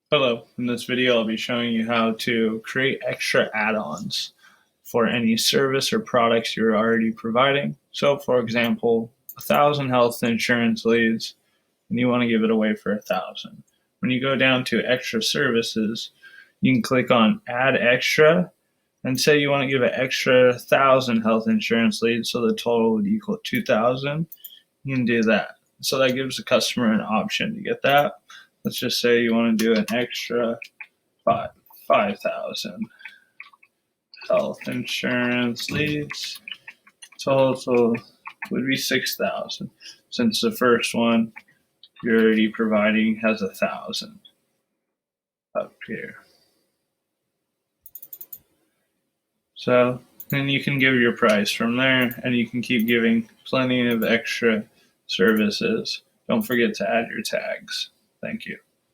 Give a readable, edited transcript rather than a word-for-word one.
Hello, in this video I'll be showing you how to create extra add-ons for any service or products you're already providing. So for example, 1,000 health insurance leads and you want to give it away for 1,000. When you go down to extra services, you can click on add extra and say you want to give an extra 1,000 health insurance leads so the total would equal 2,000. You can do that. So that gives the customer an option to get that. Let's just say you want to do an extra 5,000 health insurance leads. Total would be 6,000 since the first one you're already providing has 1,000 up here. So then you can give your price from there, and you can keep giving plenty of extra services. Don't forget to add your tags. Thank you.